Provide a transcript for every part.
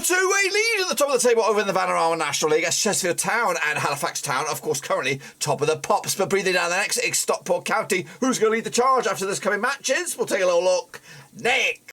Two-way lead at the top of the table over in the Vanarama National League as Chesterfield Town and Halifax Town, of course, currently top of the pops. But breathing down the next is Stockport County. Who's going to lead the charge after this coming matches? We'll take a little look. Nick.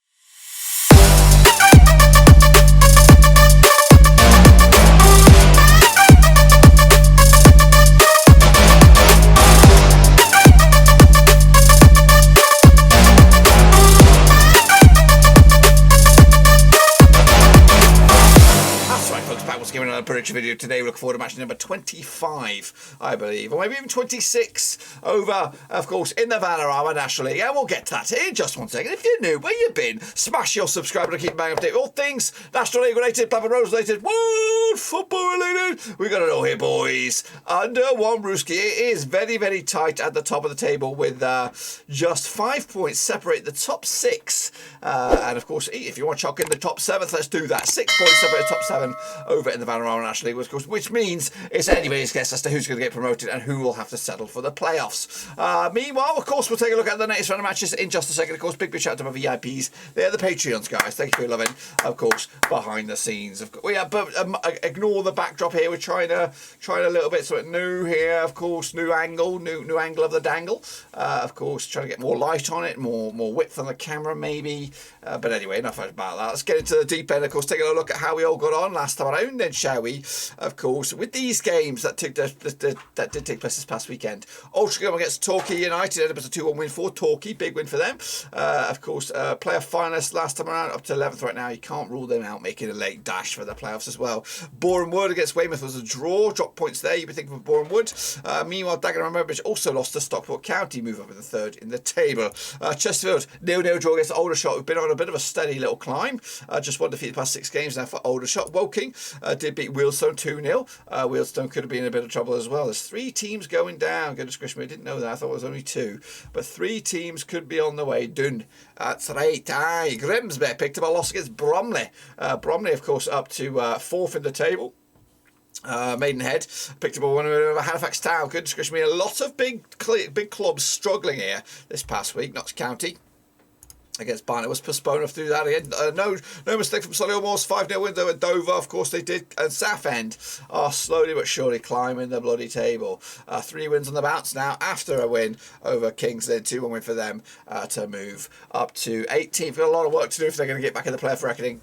Giving another prediction video today. We look forward to match number 25, I believe, or maybe even 26 over, of course, in the Vanarama National League. And we'll get to that in just one second. If you're new, where you been? Smash your subscribe to keep bang update with all things National League related, Blackburn Rose related, world football related. We got it all here, boys. Under one Rooski. It is very, very tight at the top of the table with just 5 points separate the top six. And of course, if you want to chalk in the top seventh, let's do that. 6 points separate the top seven over in the Vanarama National League, of course, which means it's anybody's guess as to who's going to get promoted and who will have to settle for the playoffs. Meanwhile, of course, we'll take a look at the latest round of matches in just a second. Of course, big shout out to my VIPs. They're the Patreons, guys. Thank you for your loving, of course, behind the scenes. But ignore the backdrop here. We're trying a little bit something new here. Of course, new angle of the dangle. Of course, trying to get more light on it, more width on the camera, maybe. But anyway, enough about that. Let's get into the deep end. Of course, take a look at how we all got on last time around. Then, shall we? Of course, with these games that did take place this past weekend. Altrincham against Torquay United, ended up as a 2-1 win for Torquay, big win for them. Of course, player finalists last time around, up to 11th right now. You can't rule them out making a late dash for the playoffs as well. Boreham against Weymouth was a draw, drop points there. You'd be thinking of Boreham. Meanwhile, Dagenham and Redbridge also lost to Stockport County, move up in the third in the table. Chesterfield 0-0 draw against Aldershot. We've been on a bit of a steady little climb. Just one defeat the past 6 games now for Aldershot. Woking did beat Wealdstone 2-0. Wealdstone could have been in a bit of trouble as well. There's 3 teams going down. Goodness gracious me, I didn't know that. I thought it was only 2. But 3 teams could be on the way. Done. That's right. Aye. Grimsby picked up a loss against Bromley. Bromley, of course, up to 4th in the table. Maidenhead picked up a win over Halifax Town. Goodness gracious me, a lot of big clubs struggling here this past week. Notts County against Barnet was postponed through that again. No mistake from Solihull. 5-0 win over Dover, of course they did. And Southend are slowly but surely climbing the bloody table. 3 wins on the bounce now after a win over Kings. Then 2-1 win for them to move up to 18th. Got a lot of work to do if they're going to get back in the playoff reckoning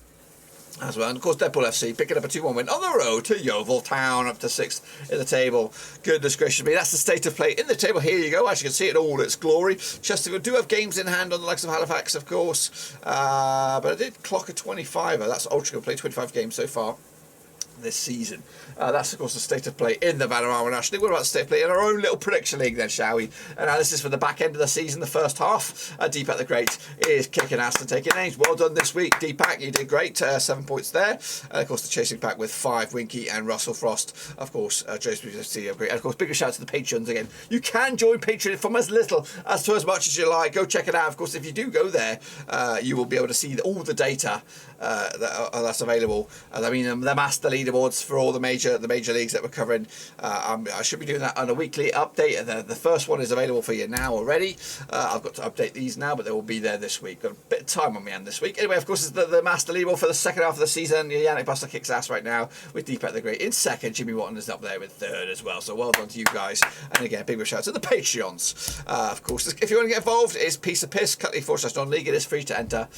as well. And of course, Redbridge FC picking up a 2-1 win on the road to Yeovil Town, up to 6th in the table. Goodness gracious me, that's the state of play in the table. Here you go, as you can see it all its glory. Chesterfield do have games in hand on the likes of Halifax, of course, but I did clock a 25er. That's Altrincham played 25 games so far this season. That's of course the state of play in the Vanarama National League. What about the state of play in our own little prediction league then, shall we? Analysis for the back end of the season, the first half. Deepak the Great is kicking ass and taking names. Well done this week, Deepak. You did great. 7 points there. And of course the chasing pack with 5, Winky and Russell Frost. Of course, Joe's great. And of course, bigger shout out to the Patreons again. You can join Patreon from as little as to as much as you like. Go check it out. Of course, if you do go there, you will be able to see all the data that's available. I mean, the master leaderboards for all the major leagues that we're covering. I should be doing that on a weekly update. The first one is available for you now already. I've got to update these now, but they will be there this week. Got a bit of time on my hand this week. Anyway, of course, it's the master leaderboard for the second half of the season. Yannick Buster kicks ass right now with Deepak the Great in second. Jimmy Watton is up there with 3rd as well. So well done to you guys. And again, big shout out to the Patreons. Of course, if you want to get involved, it's Piece of Piss, /non-league. It is free to enter.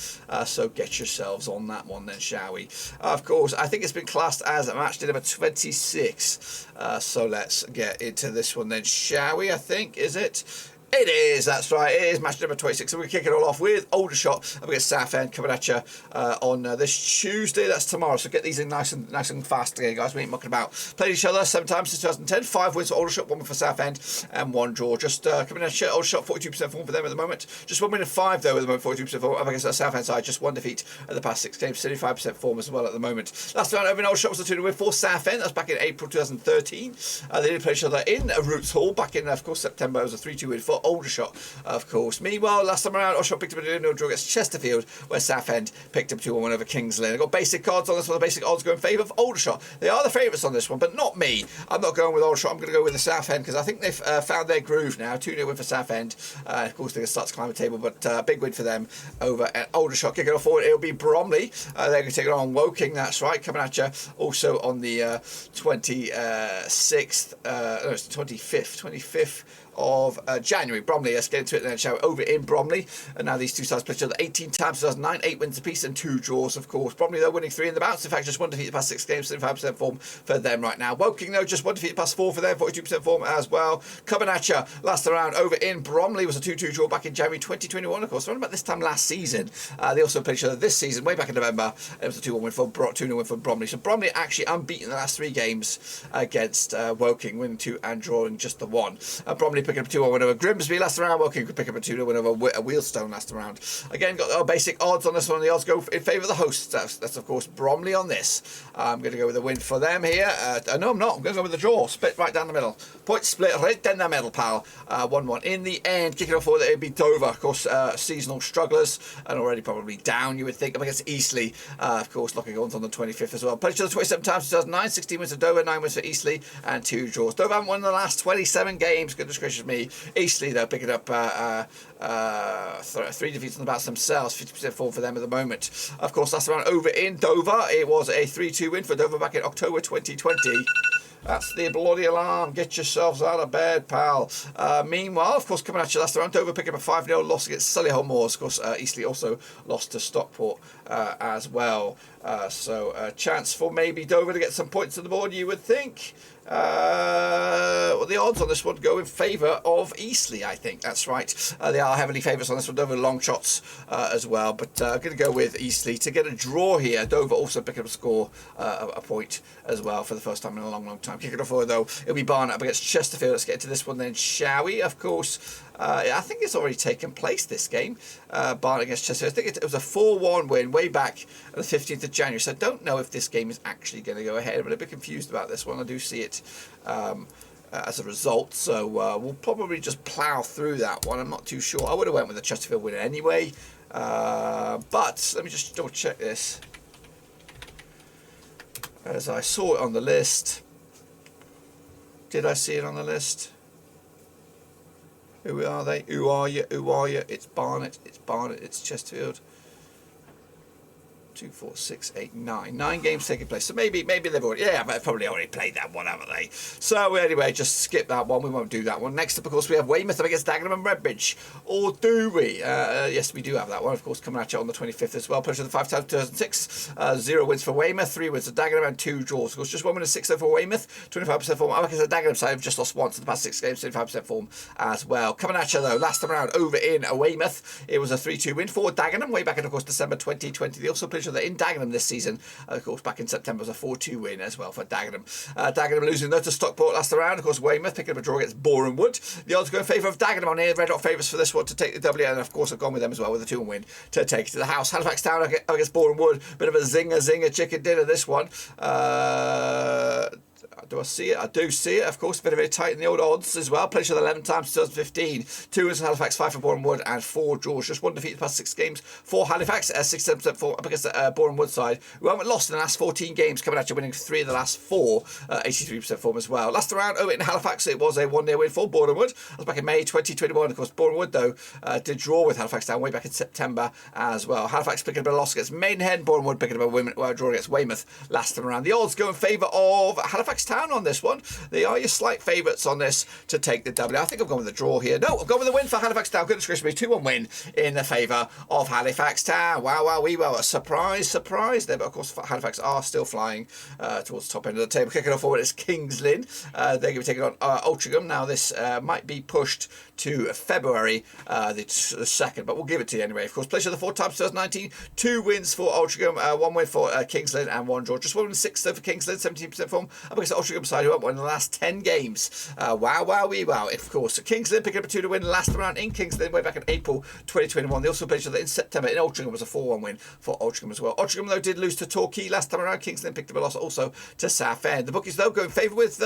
So get yourselves on that one then, shall we? Of course, I think it's been classed as a match day number 26. So let's get into this one then, shall we? I think, is it? It is, that's right, it is match number 26. So we're kicking it all off with Aldershot up against Southend coming at you on this Tuesday. That's tomorrow, so get these in nice and fast again, guys. We ain't mucking about. Played each other 7 times since 2010. 5 wins for Aldershot, 1 win for Southend, and 1 draw. Just coming at you, Aldershot 42% form for them at the moment. Just 1 win and 5 though at the moment, 42% form. Up against the Southend side, just 1 defeat at the past 6 games, 75% form as well at the moment. Last time over in Aldershot was a 2-win for Southend. That was back in April 2013. They did play each other in Roots Hall back in, of course, September. It was a 3-2 win for for Aldershot, of course. Meanwhile, last time around, Aldershot picked up a 2-0 draw against Chesterfield, where Southend picked up 2-1 over Kings Lynn. I've got basic odds on this one. The basic odds go in favour of Aldershot. They are the favourites on this one, but not me. I'm not going with Aldershot. I'm going to go with the Southend because I think they've found their groove now. 2-0 win for Southend. Of course, they're going to start to climb the table, but big win for them over at Aldershot. Kicking off forward, it'll be Bromley. They're going to take it on Woking. That's right. Coming at you also on the 26th, no, it's 25th of January. Bromley, let's get into it then, shall we? Over in Bromley, and now these two sides played each other 18 times, 2009, 8 wins apiece and 2 draws, of course. Bromley, though, winning 3 in the bounce. In fact, just 1 defeat the past 6 games, 75% form for them right now. Woking, though, just 1 defeat the past 4 for them, 42% form as well. Coming at you last round over in Bromley was a 2-2 draw back in January 2021, of course. Around about this time last season, they also played each other this season, way back in November. It was a 2-1 win for 2-0 win for Bromley. So Bromley actually unbeaten in the last 3 games against Woking, winning 2 and drawing just the 1. Bromley picking up 2-1 win over Grimsby last round. Woking could pick up a 2-0 win over Wealdstone last round. Again, got our basic odds on this one. The odds go in favour of the hosts. That's of course Bromley on this. I'm going to go with a win for them here. No, I'm not. I'm going to go with the draw. Split right down the middle. Point split right down the middle, pal. 1-1 in the end. Kicking off forward, it'd be Dover, of course, seasonal strugglers and already probably down, you would think, up against Eastleigh, of course, locking on the 25th as well. Played each other 27 times, 2009, 16 wins for Dover, 9 wins for Eastleigh, and 2 draws. Dover haven't won in the last 27 games. Goodness gracious me. Eastleigh, though, picking up 3 defeats on the bats themselves, 50% form for them at the moment. Of course, last round over in Dover, it was a 3-2 win for Dover back in October 2020. That's the bloody alarm. Get yourselves out of bed, pal. Meanwhile, of course, coming at you last round, Dover picking up a 5-0 loss against Solihull Moors. Of course, Eastleigh also lost to Stockport as well. So a chance for maybe Dover to get some points on the board, you would think. Well, the odds on this one go in favour of Eastleigh, I think. That's right. They are heavily favourites on this one. Dover long shots as well. But I'm going to go with Eastleigh to get a draw here. Dover also picking up a score, a point as well for the first time in a long, long time. Kicking off forward, though, it'll be Barnet up against Chesterfield. Let's get into this one then, shall we? Of course, I think it's already taken place, this game. Barnet against Chesterfield. I think it was a 4-1 win way back on the 15th of January. So I don't know if this game is actually going to go ahead. I'm a bit confused about this one. I do see it as a result. So we'll probably just plough through that one. I'm not too sure. I would have went with the Chesterfield win anyway. But let me just double check this. As I saw it on the list. Did I see it on the list? Who are they? Who are you? Who are you? It's Barnet. It's Barnet. It's Chesterfield. 2, 4, 6, 8, 9. 9 games taking place. So maybe they've already, they've probably already played that one, haven't they? So anyway, just skip that one. We won't do that one. Next up, of course, we have Weymouth up against Dagenham and Redbridge. Or do we? Yes, we do have that one, of course, coming at you on the 25th as well. Played the 5 times 2006. 0 wins for Weymouth, 3 wins for Dagenham, and 2 draws. Of course, just 1 win and 6 for Weymouth. 25% form. I the Dagenham side have just lost once in the past 6 games. 25% form as well. Coming at you though, last time around over in Weymouth, it was a 3-2 win for Dagenham way back in, of course, December 2020. They also played each other in Dagenham this season. Of course, back in September was a 4-2 win as well for Dagenham. Dagenham losing though to Stockport last round. Of course, Weymouth picking up a draw against Boreham. The odds go in favour of Dagenham on here. Red hot favourites for this one to take the W, and of course I've gone with them as well with a 2-1 win to take it to the house. Halifax Town against Boreham. Bit of a zinger chicken dinner this one. Do I see it? I do see it. Of course, very tight in the old odds as well. Played each other 11 times, 2015. 2 wins for Halifax, 5 for Boreham Wood, and 4 draws. Just 1 defeat the past 6 games for Halifax. 67% for up against the Boreham Wood side, who haven't lost in the last 14 games, coming at you winning 3 of the last 4. 83% form as well. Last round, in Halifax, it was a 1-0 win for Boreham Wood. That was back in May 2021. Of course, Boreham Wood, though, did draw with Halifax Town way back in September as well. Halifax picking up a loss against Maidenhead. Boreham Wood picking up a draw against Weymouth last time around. The odds go in favour of Halifax Town on this one. They are your slight favourites on this to take the W. I think I've gone with the draw here. No, I've gone with the win for Halifax Town. Goodness gracious me, 2-1 win in the favour of Halifax Town. Wow, a surprise there. But of course, Halifax are still flying towards the top end of the table. Kicking off forward is Kings Lynn. They're going to be taking on Altrincham. Now, this might be pushed to February the 2nd, but we'll give it to you anyway. Of course, played the 4 times 2019. 2 wins for Altrincham, 1 win for Kings Lynn, and 1 draw. Just 1 win 6 though for Kings Lynn, 17% form. Up up against the Altrincham side, who have won the last 10 games. Wow. Of course, Kings Lynn picking up a 2 to win last round in Kings Lynn way back in April 2021. They also played each other in September in Altrincham. Was a 4-1 win for Altrincham as well. Altrincham, though, did lose to Torquay last time around. Kings Lynn picked up a loss also to Southend. The bookies, though, go in favour with...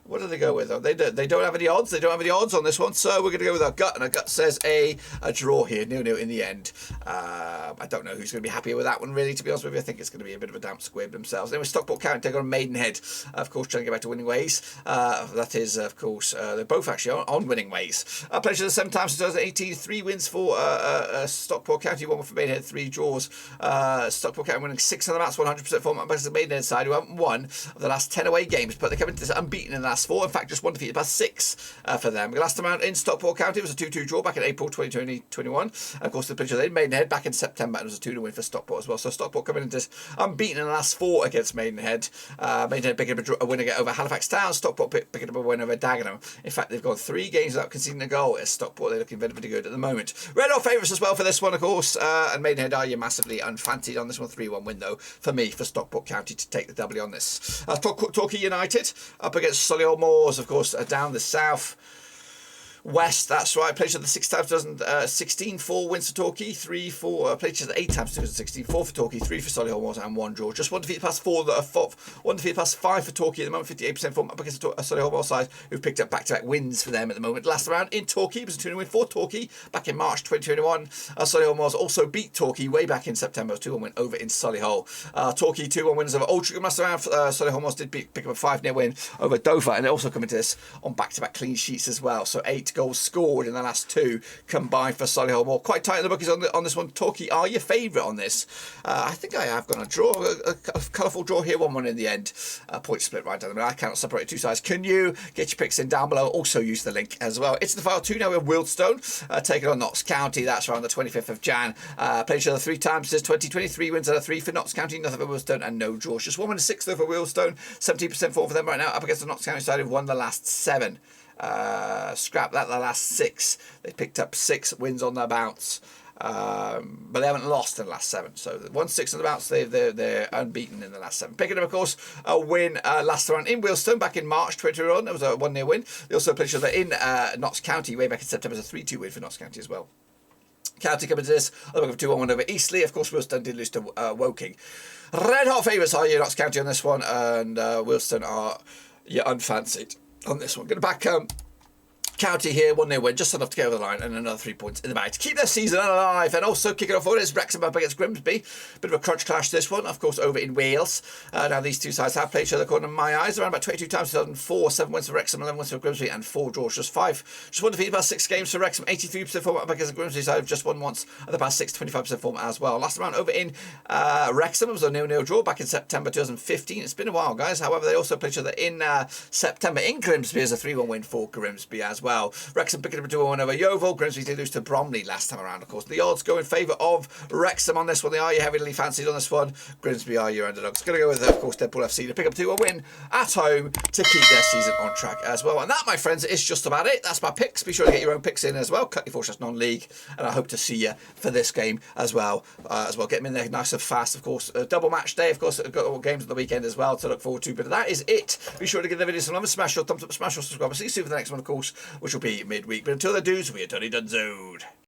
what do they go with? They don't have any odds. They don't have any odds on this one, so we're going to go with our gut. And our gut says a draw here, 0-0 in the end. I don't know who's going to be happier with that one, really, to be honest with you. I think it's going to be a bit of a damp squib themselves. Anyway, Stockport County take on Maidenhead, of course, trying to get back to winning ways. That is, of course, they're both actually on winning ways. Played each other 7 times since 2018, 3 wins for Stockport County, 1 for Maidenhead, 3 draws. Stockport County winning 6 of the match, 100% form against the Maidenhead side, who haven't won of the last 10 away games, but they come into this unbeaten in the last 4. In fact, just 1 defeated past 6 for them. Last time out in Stockport County, it was a 2-2 draw back in April 2021. And of course, the picture they Maidenhead back in September, and it was a 2-2 win for Stockport as well. So Stockport coming into this unbeaten in the last 4 against Maidenhead. Maidenhead picking up a win again over Halifax Town. Stockport picking up a win over Dagenham. In fact, they've gone 3 games without conceding a goal. As Stockport, they're looking very, very good at the moment. Red Hot favourites as well for this one, of course. And Maidenhead are you massively unfancied on this one. 3-1 win though for me for Stockport County to take the W on this. Torquay United up against Solihull Moors, of course, down the south. West, that's right. Played each other 6 times 2016, 4 wins for Torquay, 3 for played each other 8 times 2016, 4 for Torquay, 3 for Solihull Moors, and 1 draw. Just 1 defeat past 4, 1 defeat past 5 for Torquay at the moment, 58% form up against the Solihull Moors side, who've picked up back-to-back wins for them at the moment. Last round in Torquay was a 2-0 win for Torquay back in March 2021. Solihull Moors also beat Torquay way back in September, 2-1 win over in Solihull. Torquay 2-1 wins over Altrincham last round. Solihull Moors did pick up a 5-0 win over Dover, and they also come into this on back-to-back clean sheets as well. So 8 goals scored in the last 2 combined for Solihull Moors. Quite tight in the bookies on this one. Torquay are your favourite on this. I think I have gone a draw, a colourful draw here, 1-1 in the end. Point split right down the middle. I cannot separate 2 sides. Can you get your picks in down below? Also use the link as well. It's the final 2 now with Wealdstone taking on Notts County. That's around the 25th of Jan. Played each other 3 times since 2023. Wins out of 3 for Notts County, nothing for Wealdstone, and no draws. Just 1 win and 6 though for Wealdstone. 17% form for them right now, up against the Notts County side who've won the last 7. Scrap that, the last 6. They picked up 6 wins on their bounce, but they haven't lost in the last 7. So 1-6 on the bounce. They're unbeaten in the last 7. Picking up, of course, a win last round in Wealdstone back in March 2021. It was a 1-0 win. They also played each other in Notts County way back in September. It was a 3-2 win for Notts County as well. County coming to this. I'm looking for 2-1 win over Eastleigh. Of course, Wealdstone did lose to Woking. Red hot favourites are you, Notts County on this one, and Wealdstone are you unfancied on this one. Going to back County here, 1-0 win, just enough to get over the line, and another 3 points in the bag to keep their season alive. And also kicking off is Wrexham up against Grimsby. Bit of a crunch clash this one, of course, over in Wales. Now these 2 sides have played each other, according to my eyes, around about 22 times 2004, 7 wins for Wrexham, 11 wins for Grimsby, and 4 draws. Just 1 defeat past 6 games for Wrexham, 83% form up against the Grimsby side, just won once at the past 6, 25% form as well. Last round over in Wrexham, it was a 0-0 draw back in September 2015. It's been a while, guys. However, they also played each other in September in Grimsby as a 3-1 win for Grimsby as well. Wrexham picking up a 2-1 over Yeovil. Grimsby did lose to Bromley last time around, of course. The odds go in favour of Wrexham on this one. They are you heavily fancied on this one. Grimsby are your underdogs. Going to go with, of course, Deadpool FC to pick up 2-1 win at home to keep their season on track as well. And that, my friends, is just about it. That's my picks. Be sure to get your own picks in as well. Cut your Fortress non-league. And I hope to see you for this game as well. Get them in there nice and fast, of course. Double match day, of course. I've got all games on the weekend as well to look forward to. But that is it. Be sure to give the video some love and smash your thumbs up, smash your subscribe. See you soon for the next one, of course, which will be midweek. But until then, dudes, we are Tony Dunzode.